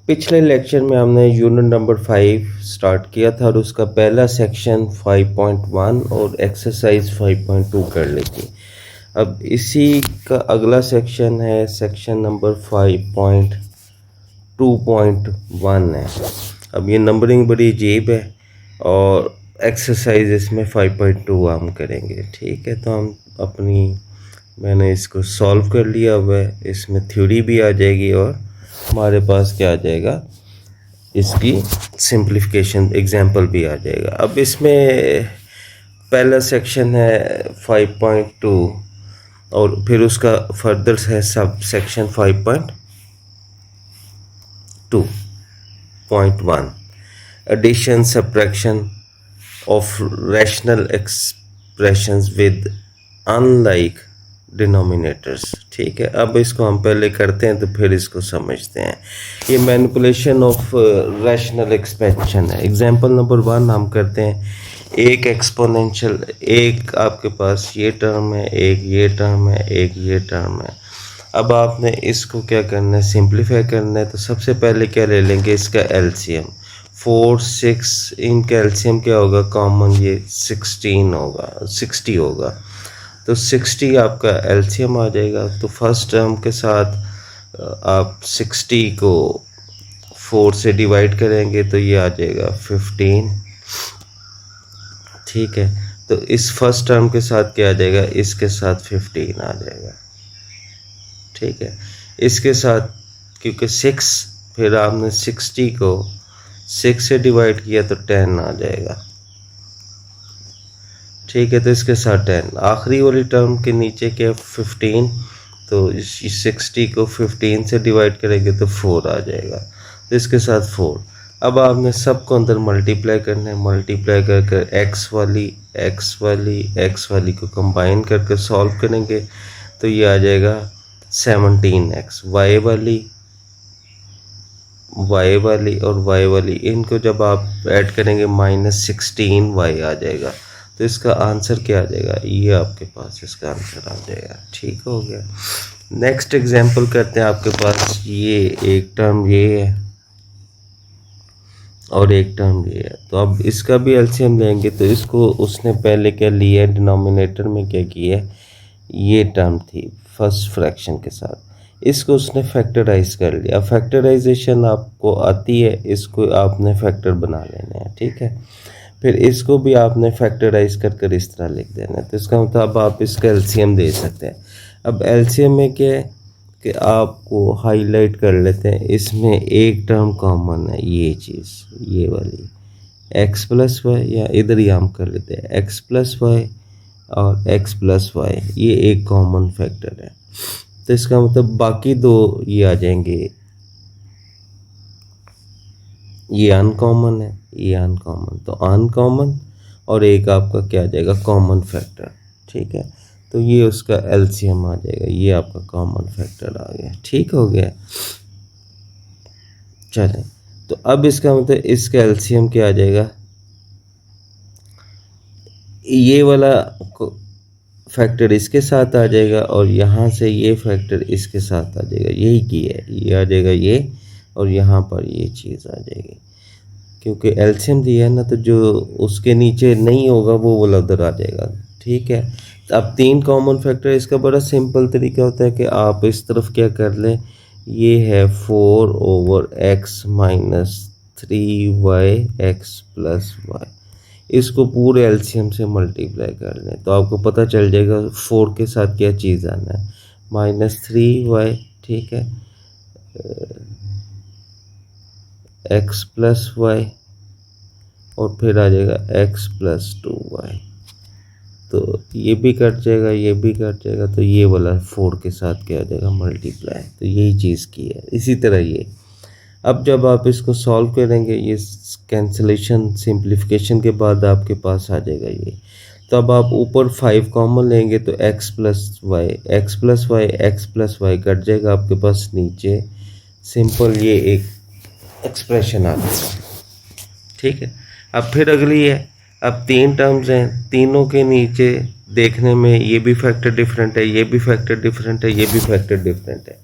पिछले लेक्चर में हमने यूनिट नंबर 5 स्टार्ट किया था और उसका पहला सेक्शन 5.1 और एक्सरसाइज 5.2 कर ली थी। अब इसी का अगला सेक्शन है सेक्शन नंबर 5.2.1 है। अब ये नंबरिंग बड़ी अजीब है और एक्सरसाइज इसमें 5.2 हम करेंगे। ठीक है, तो हम मैंने इसको सॉल्व कर लिया हुआ है। इसमें थ्योरी भी आ जाएगी और हमारे पास क्या आ जाएगा, इसकी सिंप्लीफिकेशन एग्जांपल भी आ जाएगा। अब इसमें पहला सेक्शन है 5.2 और फिर उसका फर्दर है subsection 5.2.1 addition subtraction of rational expressions with unlike denominators. ठीक है, अब इसको हम पहले करते हैं तो फिर इसको समझते हैं। ये मैनिपुलेशन ऑफ रैशनल एक्सपेंशन है। एग्जांपल नंबर 1 हम करते हैं। एक एक्सपोनेंशियल, एक आपके पास ये टर्म है, एक ये टर्म है, एक ये टर्म है। अब आपने इसको क्या करना है, सिंप्लीफाई करना है। तो सबसे पहले क्या ले लेंगे, इसका एलसीएम 4, 6, इनका एलसीएम क्या होगा, कॉमन ये 16 होगा, 60 होगा। तो 60 आपका एलसीएम आ जाएगा। तो फर्स्ट टर्म के साथ आप 60 को 4 से डिवाइड करेंगे तो ये आ जाएगा 15। ठीक है, तो इस फर्स्ट टर्म के साथ क्या आ जाएगा, इसके साथ 15 आ जाएगा। ठीक है, इसके साथ क्योंकि 6, फिर आपने 60 को 6 से डिवाइड किया तो 10 आ जाएगा। ठीक है, तो इसके साथ 10, आखिरी वाली टर्म के नीचे क्या 15, तो 60 को 15 से डिवाइड करेंगे तो 4 आ जाएगा। तो इसके साथ 4। अब आपने सबको अंदर मल्टीप्लाई करना है। मल्टीप्लाई कर एक्स वाली को कंबाइन करके सॉल्व करेंगे तो ये आ जाएगा 17x। वाई वाली और वाई वाली, इनको जब आप ऐड करेंगे -16y आ जाएगा। तो इसका आंसर क्या आ जाएगा, ये आपके पास इसका आंसर आ जाएगा। ठीक हो गया। नेक्स्ट एग्जांपल करते हैं। आपके पास ये एक टर्म ये है और एक टर्म ये है। तो अब इसका भी एलसीएम लेंगे। तो इसको उसने पहले क्या लिया है, डिनोमिनेटर में क्या किया है, ये टर्म थी फर्स्ट फ्रैक्शन के साथ, इसको उसने फैक्टराइज कर लिया। फैक्टराइजेशन आपको आती है, इसको आपने फैक्टर बना लेना है। ठीक है, फिर इसको भी आपने फैक्टराइज कर इस तरह लिख देना है। तो इसका मतलब आप इसका एलसीएम दे सकते हैं। अब एलसीएम में क्या है कि आपको हाईलाइट कर लेते हैं। इसमें एक टर्म कॉमन है, ये चीज़ ये वाली x+y, या इधर ही हम कर लेते हैं x+y और x+y, ये एक कॉमन फैक्टर है। तो इसका मतलब बाकी दो ये आ जाएंगे, ये अनकॉमन है, ये अनकॉमन, तो अनकॉमन और एक आपका क्या आ जाएगा, कॉमन फैक्टर। ठीक है, तो ये उसका एलसीएम आ जाएगा, ये आपका कॉमन फैक्टर आ गया। ठीक हो गया। चलें, तो अब इसका मतलब इसका एलसीएम क्या आ जाएगा, ये वाला फैक्टर इसके साथ आ जाएगा और यहाँ से ये फैक्टर इसके साथ आ जाएगा। यही की है, ये आ जाएगा ये, और यहाँ पर ये चीज़ आ जाएगी। क्योंकि एलसीएम दिया है ना, तो जो उसके नीचे नहीं होगा वो वाला उधर आ जाएगा। ठीक है, अब 3 कॉमन फैक्टर। इसका बड़ा सिंपल तरीका होता है कि आप इस तरफ क्या कर लें, ये है 4/x - 3y x+y, इसको पूरे एलसीएम से मल्टीप्लाई कर लें तो आपको पता चल जाएगा 4 के साथ क्या चीज़ आना है, -3y। ठीक है, x+y और फिर आ जाएगा x+2y। तो ये भी कट जाएगा, ये भी कट जाएगा, तो ये वाला 4 के साथ क्या आ जाएगा, मल्टीप्लाई। तो यही चीज़ की है। इसी तरह ये अब जब आप इसको सॉल्व करेंगे, ये कैंसिलेशन सिंप्लीफिकेशन के बाद आपके पास आ जाएगा ये। तो अब आप ऊपर 5 कॉमन लेंगे तो x+y कट जाएगा आपके पास नीचे। सिंपल ये एक एक्सप्रेशन आ जाएगा। ठीक है, अब फिर अगली है। अब 3 टर्म्स हैं, तीनों के नीचे देखने में ये भी फैक्टर डिफरेंट है, ये भी फैक्टर डिफरेंट है, ये भी फैक्टर डिफरेंट है।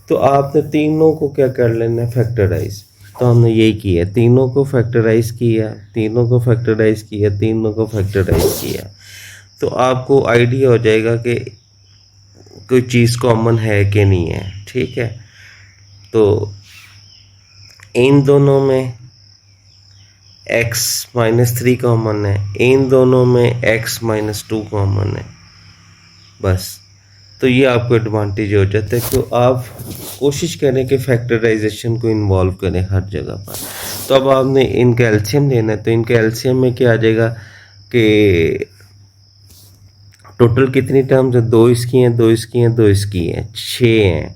तो आपने तीनों को क्या कर लेना है, फैक्टराइज। तो हमने यही किया, तीनों को फैक्टराइज किया, तीनों को फैक्टराइज किया, तीनों को फैक्टराइज किया, तो आपको आइडिया हो जाएगा कि कोई चीज़ कॉमन है कि नहीं है। ठीक है, तो इन दोनों में x-3 कॉमन है, इन दोनों में x-2 कॉमन है, बस। तो ये आपको एडवांटेज हो जाता है। तो आप कोशिश करें कि फैक्टराइजेशन को इन्वॉल्व करें हर जगह पर। तो अब आपने इनका एलसीएम लेना है, तो इनका एलसीएम में क्या आ जाएगा कि टोटल कितनी टर्म्स है, दो इसकी हैं, दो इसकी हैं, दो इसकी हैं, 6 हैं।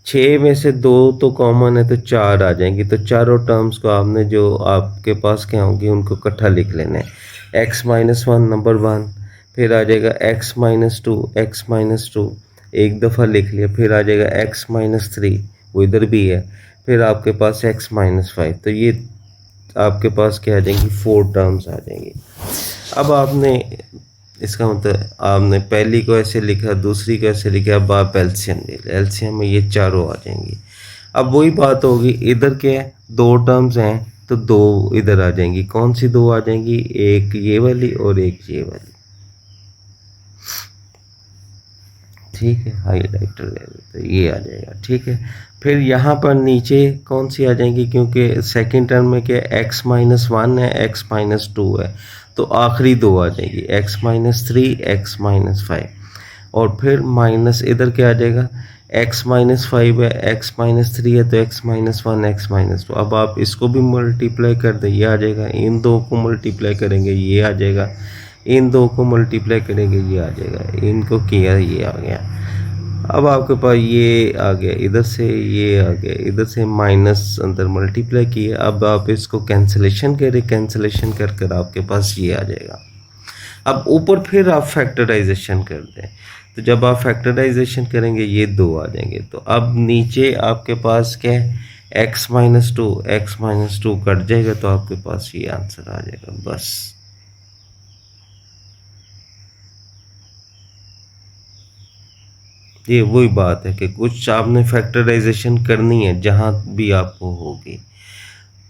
6 में से 2 तो कॉमन है, तो 4 आ जाएंगी। तो चारों टर्म्स को आपने जो आपके पास क्या होंगी उनको इकट्ठा लिख लेना है। x-1 नंबर 1, फिर आ जाएगा x-2, x-2 एक दफ़ा लिख लिया, फिर आ जाएगा x-3, वो इधर भी है, फिर आपके पास x-5। तो ये आपके पास क्या आ जाएंगी, 4 टर्म्स आ जाएंगी। अब आपने इसका मतलब आपने पहली को ऐसे लिखा, दूसरी को ऐसे लिखा, अब आप एलसीएम ले लें, एलसीएम में ये चारों आ जाएंगी। अब वही बात होगी, इधर क्या है, 2 टर्म्स हैं, तो 2 इधर आ जाएंगी। कौन सी 2 आ जाएंगी, एक ये वाली और एक ये वाली। ठीक है, हाईलाइटर ले लेते, तो ये आ जाएगा। ठीक है, फिर यहाँ पर नीचे कौन सी आ जाएंगी, क्योंकि सेकंड टर्म में क्या x-1 है, x-2 है, तो आखिरी 2 आ जाएंगी, x-3, x-5। और फिर माइनस इधर क्या आ जाएगा, x-5 है, x-3 है, तो x-1, x-2। अब आप इसको भी मल्टीप्लाई कर दें, ये आ जाएगा। इन दो को मल्टीप्लाई करेंगे, ये आ जाएगा। इन दो को मल्टीप्लाई करेंगे, ये आ जाएगा। इनको किया, ये आ गया। अब आपके पास ये आ गया, इधर से ये आ गया, इधर से माइनस अंदर मल्टीप्लाई किया। अब आप इसको कैंसिलेशन करें, कैंसिलेशन कर कर आपके पास ये आ जाएगा। अब ऊपर फिर आप फैक्टराइजेशन कर दें, तो जब आप फैक्टराइजेशन करेंगे ये 2 आ जाएंगे। तो अब नीचे आपके पास क्या है, x-2, x-2 कट जाएगा, तो आपके पास ये आंसर आ जाएगा, बस। ये वही बात है कि कुछ आपने फैक्टराइजेशन करनी है जहाँ भी आपको होगी।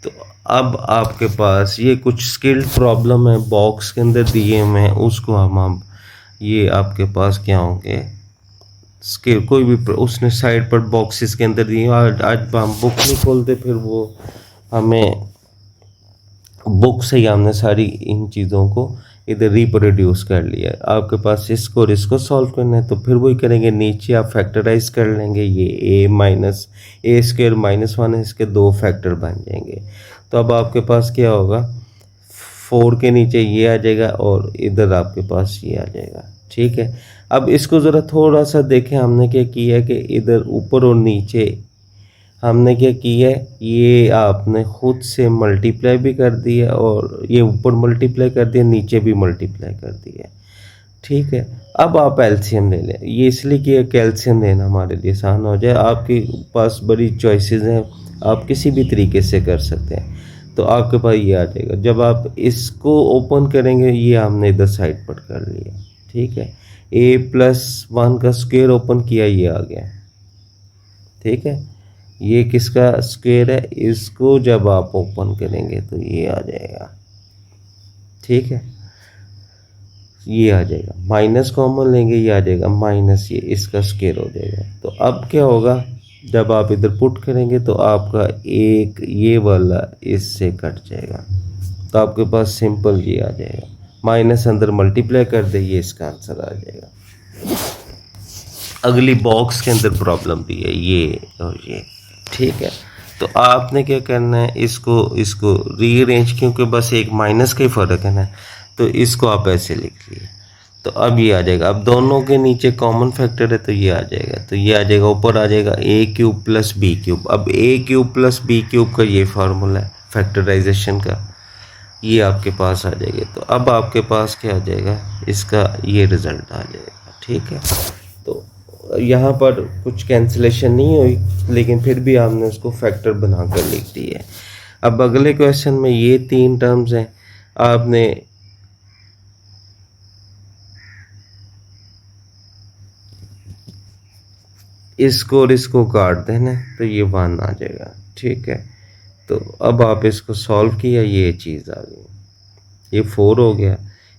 तो अब आपके पास ये कुछ स्किल्ड प्रॉब्लम है, बॉक्स के अंदर दिए हुए हैं, उसको हम ये आपके पास क्या होंगे, स्किल कोई भी उसने साइड पर बॉक्सेस के अंदर दिए। आज हम बुक नहीं खोलते, फिर वो हमें बुक से ही हमने सारी इन चीज़ों को इधर रिप्रोड्यूस कर लिया। आपके पास इसको और इसको सॉल्व करना है, तो फिर वही करेंगे, नीचे आप फैक्टराइज कर लेंगे, ये a-1 है, इसके 2 फैक्टर बन जाएंगे। तो अब आपके पास क्या होगा, 4 के नीचे ये आ जाएगा और इधर आपके पास ये आ जाएगा। ठीक है, अब इसको ज़रा थोड़ा सा देखें, हमने क्या किया कि इधर ऊपर और नीचे हमने क्या किया है, ये आपने खुद से मल्टीप्लाई भी कर दिया, और ये ऊपर मल्टीप्लाई कर दिया, नीचे भी मल्टीप्लाई कर दिया। ठीक है, अब आप एलसीएम ले लें। ये इसलिए कि कैल्शियम लेना हमारे लिए आसान हो जाए। आपके पास बड़ी चॉइसेस हैं, आप किसी भी तरीके से कर सकते हैं। तो आपके पास ये आ जाएगा। जब आप इसको ओपन करेंगे, ये हमने इधर साइड पर कर लिया। ठीक है, a+1 का स्क्वायर ओपन किया, ये आ गया। ठीक है, ये किसका स्क्वायर है, इसको जब आप ओपन करेंगे तो ये आ जाएगा। ठीक है, ये आ जाएगा, माइनस कॉमन लेंगे, ये आ जाएगा माइनस, ये इसका स्क्वायर हो जाएगा। तो अब क्या होगा, जब आप इधर पुट करेंगे तो आपका एक ये वाला इससे कट जाएगा, तो आपके पास सिंपल ये आ जाएगा। माइनस अंदर मल्टीप्लाई कर दे, ये इसका आंसर आ जाएगा। अगली बॉक्स के अंदर प्रॉब्लम भी है, ये और ये। ठीक है, तो आपने क्या करना है, इसको रीअरेंज, क्योंकि बस एक माइनस का ही फ़र्क है ना, तो इसको आप ऐसे लिख लिए, तो अब ये आ जाएगा। अब दोनों के नीचे कॉमन फैक्टर है, तो ये आ जाएगा, तो ये आ जाएगा, ऊपर आ जाएगा a³ + b³। अब a³ + b³ का ये फार्मूला है फैक्टराइजेशन का, ये आपके पास आ जाएगा। तो अब आपके पास क्या आ जाएगा, इसका ये रिज़ल्ट आ जाएगा। ठीक है, तो यहाँ पर कुछ कैंसिलेशन नहीं हुई, लेकिन फिर भी आपने उसको फैक्टर बनाकर लिख दी है। अब अगले क्वेश्चन में ये 3 टर्म्स हैं, आपने इसको और इसको काट देना, तो ये 1 आ जाएगा। ठीक है, तो अब आप इसको सॉल्व किया, ये चीज़ आ गई, ये 4 हो गया,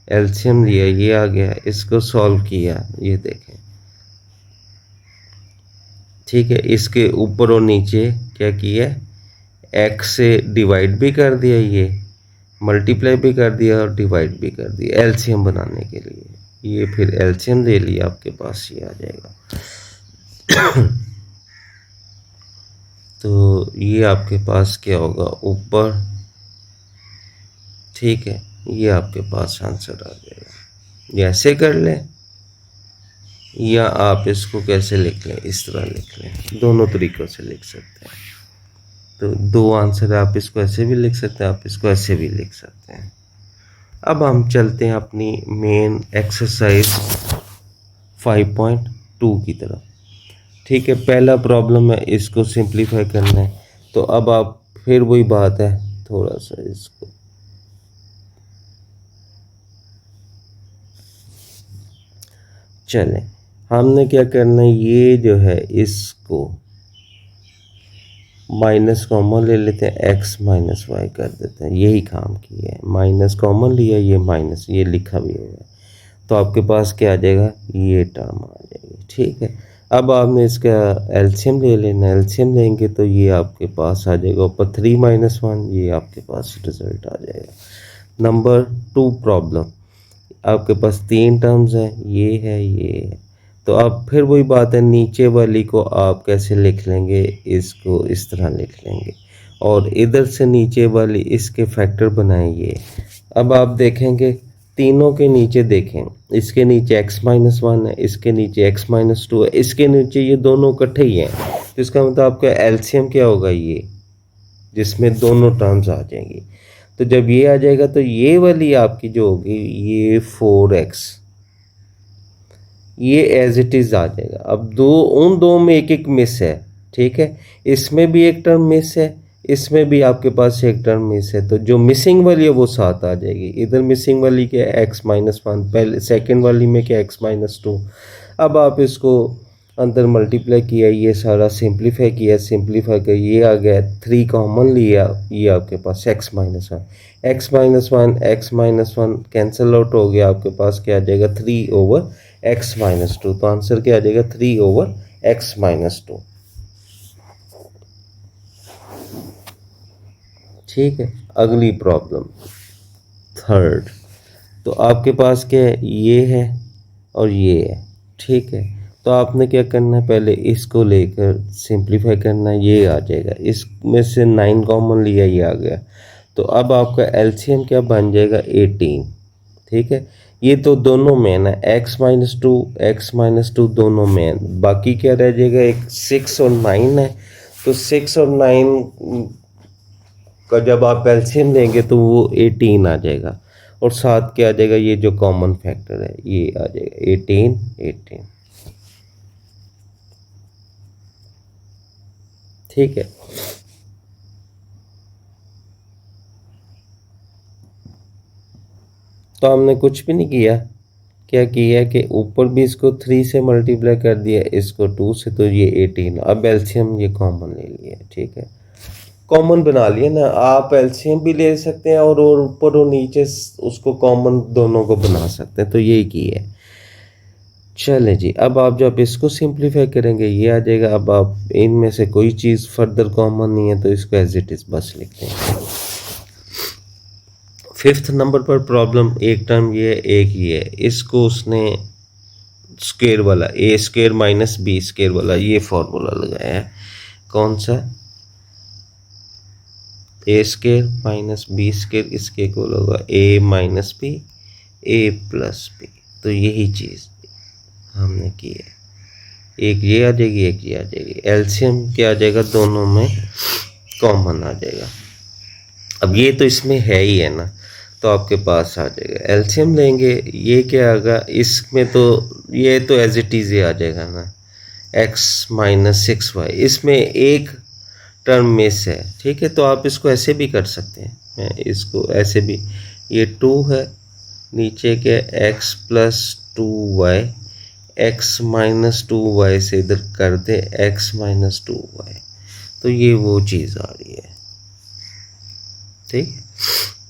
एलसीएम लिया ये आ गया, इसको सॉल्व किया ये देखें, ठीक है। इसके ऊपर और नीचे क्या किया, एक्स से डिवाइड भी कर दिया, ये मल्टीप्लाई भी कर दिया और डिवाइड भी कर दिया एलसीएम बनाने के लिए। ये फिर एलसीएम ले लिया, आपके पास ये आ जाएगा। तो ये आपके पास क्या होगा ऊपर, ठीक है, ये आपके पास आंसर आ जाएगा। ये ऐसे कर लें या आप इसको कैसे लिख लें, इस तरह लिख लें, दोनों तरीक़ों से लिख सकते हैं। तो दो आंसर है, आप इसको ऐसे भी लिख सकते हैं, आप इसको ऐसे भी लिख सकते हैं। अब हम चलते हैं अपनी मेन एक्सरसाइज 5.2 की तरफ, ठीक है। पहला प्रॉब्लम है, इसको सिंप्लीफाई करना है। तो अब आप फिर वही बात है, थोड़ा सा इसको चलें, हमने क्या करना है, ये जो है इसको माइनस कॉमन ले लेते हैं, एक्स माइनस वाई कर देते हैं, यही काम किया है। माइनस कॉमन लिया, ये माइनस, ये लिखा भी होगा, तो आपके पास क्या आ जाएगा, ये टर्म आ जाएगी, ठीक है। अब आपने इसका एलसीएम ले लेना, एलसीएम लेंगे तो ये आपके पास आ जाएगा ऊपर 3 - 1, ये आपके पास रिजल्ट आ जाएगा। नंबर 2 प्रॉब्लम, आपके पास 3 टर्म्स हैं, ये है ये है। तो अब फिर वही बात है, नीचे वाली को आप कैसे लिख लेंगे, इसको इस तरह लिख लेंगे और इधर से नीचे वाली इसके फैक्टर बनाएंगे। अब आप देखेंगे तीनों के नीचे देखें, इसके नीचे x - 1 है, इसके नीचे x - 2 है, इसके नीचे ये दोनों इकट्ठे ही हैं। तो इसका मतलब आपका एलसीएम क्या होगा, ये जिसमें दोनों टर्म्स आ जाएंगी। तो जब ये आ जाएगा तो ये वाली आपकी जो होगी, ये 4x, ये एज इट इज़ आ जाएगा। अब उन दो में एक एक मिस है, ठीक है, इसमें भी एक टर्म मिस है, इसमें भी आपके पास एक टर्म मिस है। तो जो मिसिंग वाली है वो 7 आ जाएगी। इधर मिसिंग वाली क्या है, x - 1, पहले सेकेंड वाली में क्या x - 2। अब आप इसको अंदर मल्टीप्लाई किया, ये सारा सिंप्लीफाई किया, सिंप्लीफाई कर ये आ गया, 3 कॉमन लिया, ये आपके पास x - 1, x - 1 x - 1 cancel out हो गया, आपके पास क्या आ जाएगा, 3/x - 2। तो आंसर क्या आ जाएगा, 3/x - 2, ठीक है। अगली प्रॉब्लम थर्ड, तो आपके पास क्या है, ये है और ये है, ठीक है। तो आपने क्या करना है, पहले इसको लेकर सिंप्लीफाई करना है, ये आ जाएगा, इसमें से 9 कॉमन लिया, ये आ गया। तो अब आपका एलसीएम क्या बन जाएगा, 18, ठीक है। ये तो दोनों में है, x - 2 दोनों में, बाकी क्या रह जाएगा, एक 6 और 9 है। तो 6 और 9 का जब आप एलसीएम लेंगे तो वो 18 आ जाएगा, और साथ क्या आ जाएगा, ये जो कॉमन फैक्टर है ये आ जाएगा 18, ठीक है। तो हमने कुछ भी नहीं किया, क्या किया कि ऊपर भी इसको 3 से मल्टीप्लाई कर दिया, इसको 2 से, तो ये 18। अब एलसीएम ये कॉमन ले लिया, ठीक है, कॉमन बना लिया ना। आप एलसीएम भी ले सकते हैं और ऊपर और नीचे उसको कॉमन दोनों को बना सकते हैं, तो यही की है। चलें जी, अब आप जब इसको सिंप्लीफाई करेंगे ये आ जाएगा। अब आप इनमें से कोई चीज़ फर्दर कॉमन नहीं है, तो इसको एज इट इज़ बस लिख देंगे। 5th नंबर पर प्रॉब्लम, एक टर्म ये है, एक ये है, इसको उसने स्क्वायर वाला a² - b² वाला ये फॉर्मूला लगाया है। कौन सा, a² - b², इसके को होगा a - b a + b। तो यही चीज़ हमने की है, एक ये आ जाएगी, एक ये आ जाएगी, एलसीएम क्या आ जाएगा, दोनों में कॉमन आ जाएगा। अब ये तो इसमें है ही है ना, तो आपके पास आ जाएगा, एलसीएम लेंगे, ये क्या आएगा, इसमें तो ये तो एज इट इज़ आ जाएगा ना, x - 6y, इसमें एक टर्म मिस है, ठीक है। तो आप इसको ऐसे भी कर सकते हैं, मैं इसको ऐसे भी, ये 2 है, नीचे के x + 2y, x - 2y से इधर कर दे x - 2y, तो ये वो चीज़ आ रही है, ठीक।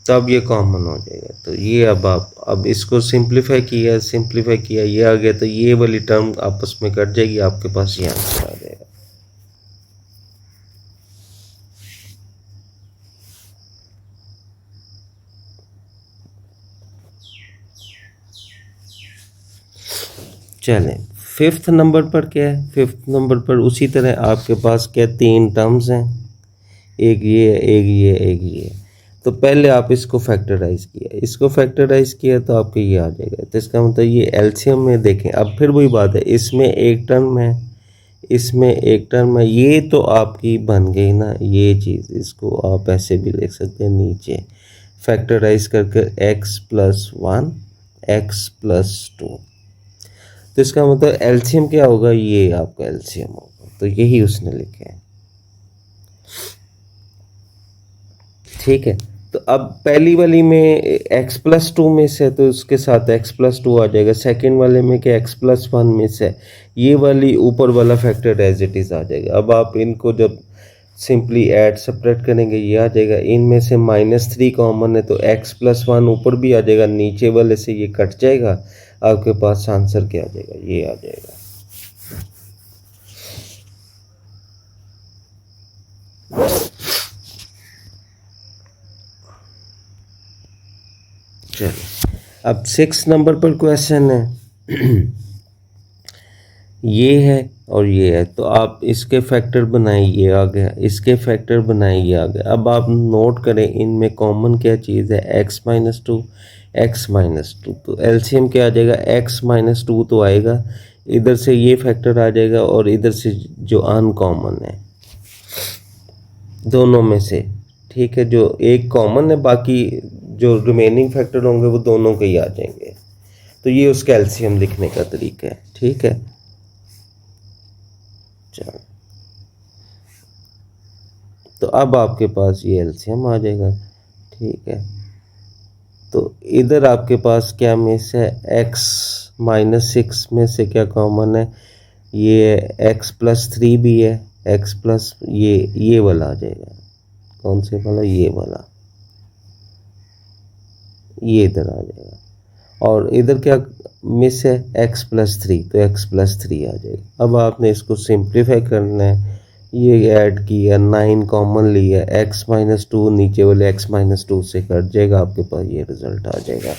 तो अब ये कॉमन हो जाएगा, तो ये अब इसको सिंप्लीफाई किया ये आ गया, तो ये वाली टर्म आपस में कट जाएगी, आपके पास ये आंसर आ जाएगा। चलें, फिफ्थ नंबर पर क्या है? फिफ्थ नंबर पर उसी तरह आपके पास क्या 3 टर्म्स हैं, एक ये एक ये एक ये। तो पहले आप इसको फैक्टराइज किया तो आपके ये आ जाएगा। तो इसका मतलब ये एलसीएम में देखें, अब फिर वही बात है, इसमें एक टर्म है, इसमें एक टर्म है, ये तो आपकी बन गई ना ये चीज़। इसको आप ऐसे भी लिख सकते हैं नीचे, फैक्टराइज करके x+1 x+2। तो इसका मतलब एलसीएम क्या होगा, ये आपका एलसीएम होगा। तो यही उसने लिखे है, ठीक है। तो अब पहली वाली में x+2 मिस है, तो उसके साथ x+2 आ जाएगा। सेकंड वाले में क्या x+1 मिस है, ये वाली ऊपर वाला फैक्टर एज इट इज़ आ जाएगा। अब आप इनको जब सिंपली ऐड सब्ट्रैक्ट करेंगे ये आ जाएगा। इनमें से -3 कॉमन है, तो x+1 ऊपर भी आ जाएगा, नीचे वाले से ये कट जाएगा, आपके पास आंसर क्या आ जाएगा, ये आ जाएगा। चलिए, अब 6 नंबर पर क्वेश्चन है ये है और ये है, तो आप इसके फैक्टर बनाइए, ये आ गया, इसके फैक्टर बनाइए, ये आ गया। अब आप नोट करें इनमें कॉमन क्या चीज़ है, x-2 x-2। तो एलसीएम क्या आ जाएगा, x-2 तो आएगा, इधर से ये फैक्टर आ जाएगा और इधर से जो अनकॉमन है दोनों में से, ठीक है, जो एक कॉमन है, बाकी जो रिमेनिंग फैक्टर होंगे वो दोनों के ही आ जाएंगे। तो ये उसका एलसीएम लिखने का तरीका है, ठीक है। चलो, तो अब आपके पास ये एलसीएम आ जाएगा, ठीक है। तो इधर आपके पास क्या मिस है, x-6 में से क्या कॉमन है, ये x+3 भी है, x प्लस ये वाला आ जाएगा, कौन से वाला, ये वाला, ये इधर आ जाएगा। और इधर क्या मिस है, x+3, तो x+3 आ जाएगा। अब आपने इसको सिंप्लीफाई करना है, ये ऐड किया, 9 कॉमन लिया, x-2 नीचे वाले x-2 से कट जाएगा, आपके पास ये रिजल्ट आ जाएगा।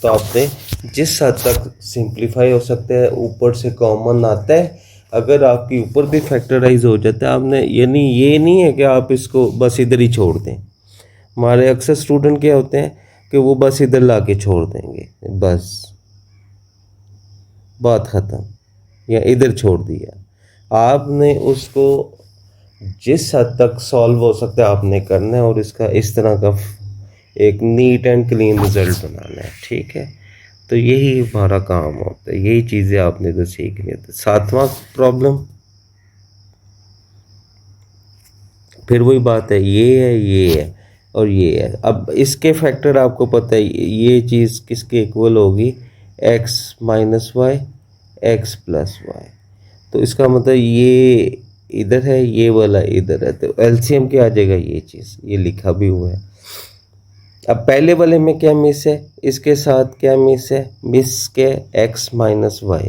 तो आपने जिस हद तक सिंप्लीफाई हो सकते हैं, ऊपर से कॉमन आता है, अगर आपकी ऊपर भी फैक्टराइज हो जाता है, आपने यानी ये नहीं है कि आप इसको बस इधर ही छोड़ दें। हमारे अक्सर स्टूडेंट क्या होते हैं कि वो बस इधर ला के छोड़ देंगे, बस बात ख़त्म, या इधर छोड़ दिया। आपने उसको जिस हद तक सॉल्व हो सकता है आपने करना है, और इसका इस तरह का एक नीट एंड क्लीन रिजल्ट बनाना है, ठीक है। तो यही हमारा काम होता है, यही चीज़ें आपने तो सीखनी है। तो 7वां प्रॉब्लम, फिर वही बात है, ये है और ये है। अब इसके फैक्टर आपको पता है, ये चीज़ किसके इक्वल होगी, x-y x+y। तो इसका मतलब ये इधर है, ये वाला इधर है, तो एलसीएम क्या आ जाएगा, ये चीज़ ये लिखा भी हुआ है। अब पहले वाले में क्या मिस है, इसके साथ क्या मिस है, मिस के x-y,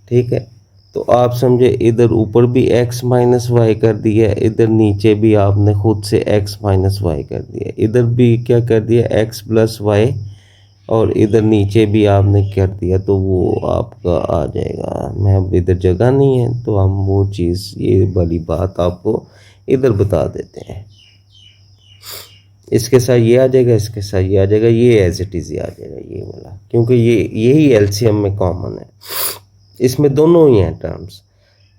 ठीक है। तो आप समझे इधर ऊपर भी x-y कर दिया, इधर नीचे भी आपने खुद से x-y कर दिया, इधर भी क्या कर दिया, x+y, और इधर नीचे भी आपने कर दिया, तो वो आपका आ जाएगा। मैं अब इधर जगह नहीं है, तो हम वो चीज़ ये वाली बात आपको इधर बता देते हैं। इसके साथ ये आ जाएगा, इसके साथ ये आ जाएगा, ये एज इट इज़ आ जाएगा, ये वाला, क्योंकि ये यही एलसीएम में कॉमन है, इसमें दोनों ही हैं टर्म्स।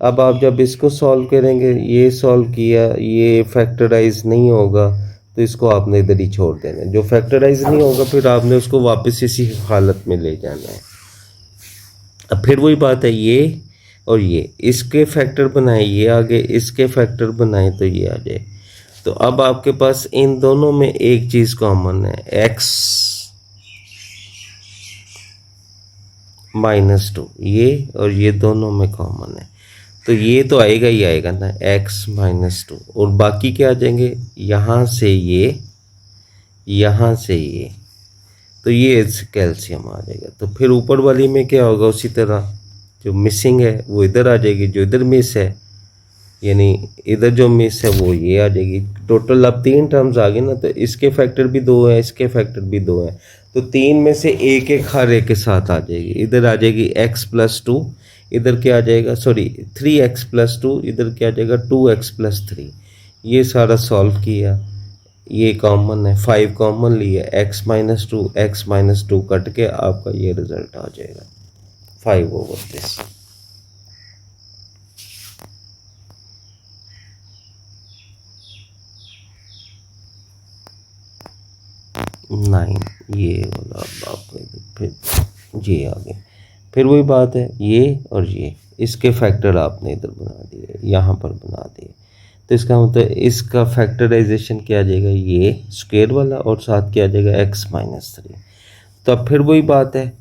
अब आप जब इसको सॉल्व करेंगे, ये सॉल्व किया, ये फैक्टराइज नहीं होगा, तो इसको आपने इधर ही छोड़ देना है। जो फैक्टराइज नहीं होगा फिर आपने उसको वापस इसी हालत में ले जाना है। अब फिर वही बात है, ये और ये, इसके फैक्टर बनाए, ये आगे इसके फैक्टर बनाए, तो ये आ जाए। तो अब आपके पास इन दोनों में एक चीज़ कॉमन है, x-2, ये और ये दोनों में कॉमन है, तो ये तो आएगा ही आएगा ना, x-2, और बाकी क्या आ जाएंगे, यहाँ से ये यहाँ से ये, तो ये कैल्शियम आ जाएगा। तो फिर ऊपर वाली में क्या होगा, उसी तरह जो मिसिंग है वो इधर आ जाएगी, जो इधर मिस है यानी इधर जो मिस है वो ये आ जाएगी। टोटल अब 3 टर्म्स आ गए ना, तो इसके फैक्टर भी 2 हैं, इसके फैक्टर भी 2 हैं, तो 3 में से एक एक हर एक के साथ आ जाएगी। इधर आ जाएगी x+2, इधर क्या आ जाएगा, सॉरी 3x+2, इधर क्या आ जाएगा 2x+3। ये सारा सॉल्व किया, ये कॉमन है, 5 कॉमन लिया, x-2 कट के आपका ये रिजल्ट आ जाएगा 5/this। 9 ये वाला अब आपको फिर ये आ गए। फिर वही बात है, ये और ये इसके फैक्टर आपने इधर बना दिए, यहाँ पर बना दिए, तो इसका मतलब इसका फैक्टराइजेशन क्या आ जाएगा, ये स्क्वायर वाला, और साथ क्या आ जाएगा x-3। तो अब फिर वही बात है,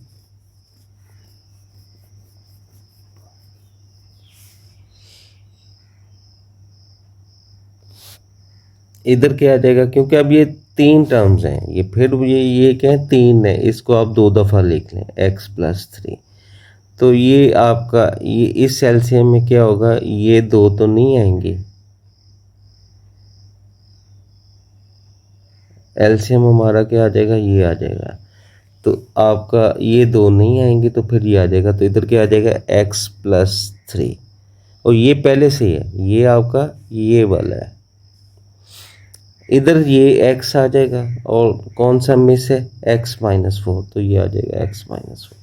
इधर क्या आ जाएगा, क्योंकि अब ये 3 टर्म्स हैं, ये फिर ये क्या है 3 है, इसको आप 2 दफ़ा लिख लें x+3। तो ये आपका ये इस एलसीएम में क्या होगा, ये 2 तो नहीं आएंगे, एलसीएम हमारा क्या आ जाएगा, ये आ जाएगा। तो आपका ये 2 नहीं आएंगे, तो फिर ये आ जाएगा, तो इधर क्या आ जाएगा x+3, और ये पहले से ही है, ये आपका ये वाला है, इधर ये x आ जाएगा, और कौन सा मिस है x-4, तो ये आ जाएगा x-4।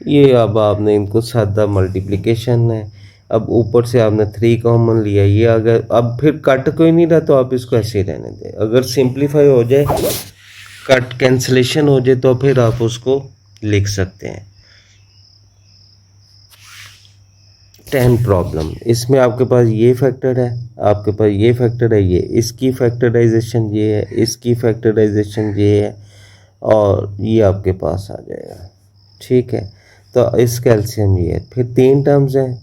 ये अब आपने इनको सादा मल्टीप्लिकेशन है, अब ऊपर से आपने 3 कॉमन लिया, ये अगर अब फिर कट कोई नहीं रहा तो आप इसको ऐसे ही रहने दें। अगर सिंप्लीफाई हो जाए, कट कैंसिलेशन हो जाए, तो फिर आप उसको लिख सकते हैं। 10 प्रॉब्लम, इसमें आपके पास ये फैक्टर है, आपके पास ये फैक्टर है, ये इसकी फैक्टराइजेशन ये है, इसकी फैक्टराइजेशन ये है, और ये आपके पास आ जाएगा। ठीक है, तो इस कैल्शियम ये है। फिर 3 टर्म्स हैं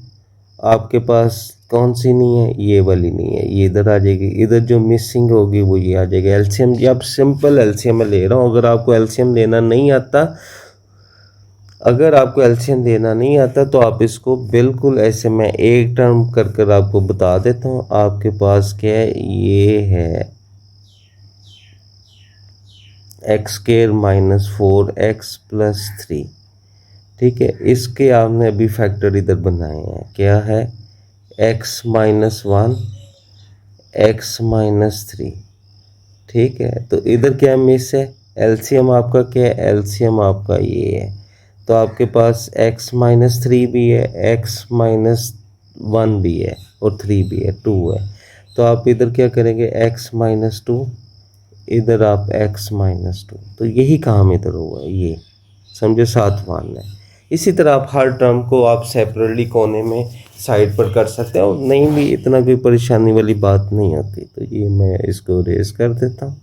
आपके पास, कौन सी नहीं है, ये वाली नहीं है, ये इधर आ जाएगी, इधर जो मिसिंग होगी वो ये आ जाएगी एलसीएम। ये आप सिंपल एलसीएम में ले रहा हूँ, अगर आपको एलसीएम लेना नहीं आता, अगर आपको एलसीएम देना नहीं आता तो आप इसको बिल्कुल ऐसे, मैं एक टर्म कर कर आपको बता देता हूँ। आपके पास क्या है, ये है x²-4x+3, ठीक है। इसके आपने अभी फैक्टर इधर बनाए हैं, क्या है x-1 x-3, ठीक है। तो इधर क्या मिस है, एलसीएम आपका क्या है, एलसीएम आपका ये है, तो आपके पास x-3 भी है, x-1 भी है, और 3 भी है, 2 है। तो आप इधर क्या करेंगे x-2, इधर आप x-2, तो यही काम इधर हुआ है, ये समझो 7 मान है। इसी तरह आप हर टर्म को आप सेपरेटली कोने में साइड पर कर सकते हैं, और नहीं भी इतना कोई परेशानी वाली बात नहीं होती। तो ये मैं इसको रेज कर देता हूँ।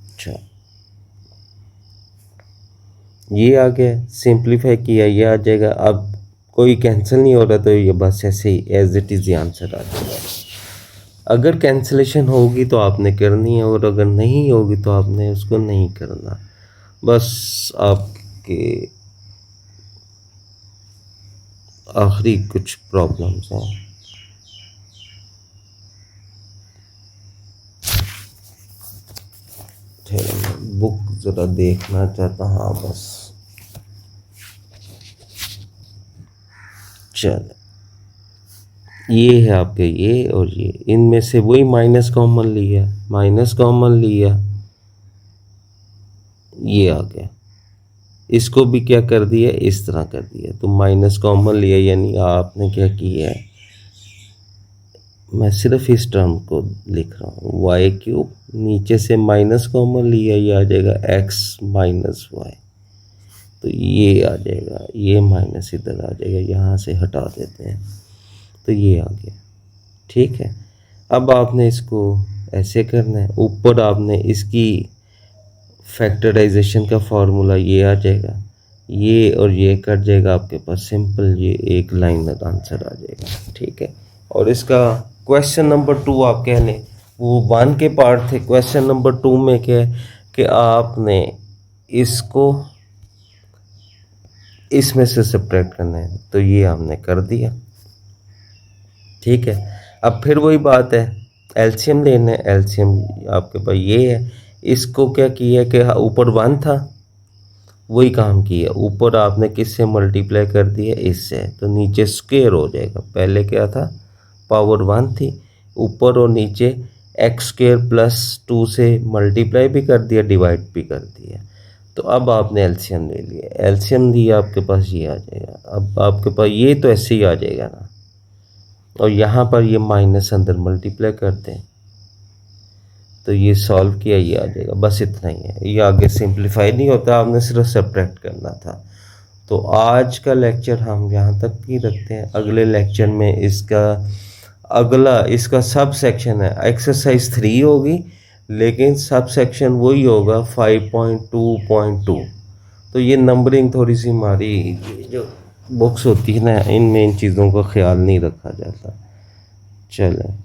अच्छा, ये आ गया, सिंप्लीफाई किया, ये आ जाएगा। अब कोई कैंसिल नहीं हो रहा, तो ये बस ऐसे ही एज इट इज़ आंसर आ जाएगा। अगर कैंसिलेशन होगी तो आपने करनी है, और अगर नहीं होगी तो आपने उसको नहीं करना। बस आपके आखिरी कुछ प्रॉब्लम्स हैं। बुक ज़रा देखना चाहता, हाँ बस चल, ये है आपके ये और ये, इनमें से वही माइनस कॉमन लिया, माइनस कॉमन लिया, ये आ गया, इसको भी क्या कर दिया, इस तरह कर दिया। तो माइनस कॉमन लिया, यानी आपने क्या किया है, मैं सिर्फ इस टर्म को लिख रहा हूँ, y3, नीचे से माइनस कॉमन लिया, ये आ जाएगा x-y, तो ये आ जाएगा, ये माइनस इधर आ जाएगा, यहाँ से हटा देते हैं, तो ये आ गया। ठीक है, अब आपने इसको ऐसे करना है, ऊपर आपने इसकी फैक्टराइजेशन का फार्मूला ये आ जाएगा, ये और ये कट जाएगा, आपके पास सिंपल ये एक लाइन में आंसर आ जाएगा। ठीक है, और इसका क्वेश्चन नंबर 2 आप कह लें, वो 1 के पार्ट थे। क्वेश्चन नंबर 2 में क्या है कि आपने इसको इसमें से सब्ट्रैक्ट करना है, तो ये हमने कर दिया। ठीक है, अब फिर वही बात है, एलसीएम लेना है। एलसीएम आपके पास ये है, इसको क्या किया कि ऊपर 1 था, वही काम किया, ऊपर आपने किससे मल्टीप्लाई कर दिया, इससे, तो नीचे स्क्वायर हो जाएगा। पहले क्या था, पावर 1 थी, ऊपर और नीचे एक्स स्क्वायर प्लस 2 से मल्टीप्लाई भी कर दिया, डिवाइड भी कर दिया। तो अब आपने एलसीएम ले लिया, एलसीएम दिया, आपके पास ये आ जाएगा। अब आपके पास ये तो ऐसे ही आ जाएगा ना, और यहाँ पर ये माइनस अंदर मल्टीप्लाई करते हैं, तो ये सॉल्व किया, ये आ जाएगा। बस इतना ही है, ये आगे सिंप्लीफाई नहीं होता, आपने सिर्फ सब्ट्रैक्ट करना था। तो आज का लेक्चर हम यहाँ तक ही रखते हैं। अगले लेक्चर में इसका सब सेक्शन है, एक्सरसाइज 3 होगी, लेकिन सब सेक्शन वही होगा 5.2.2। तो ये नंबरिंग थोड़ी सी हमारी जो बुक्स होती है ना, इनमें इन चीज़ों का ख्याल नहीं रखा जाता। चलें।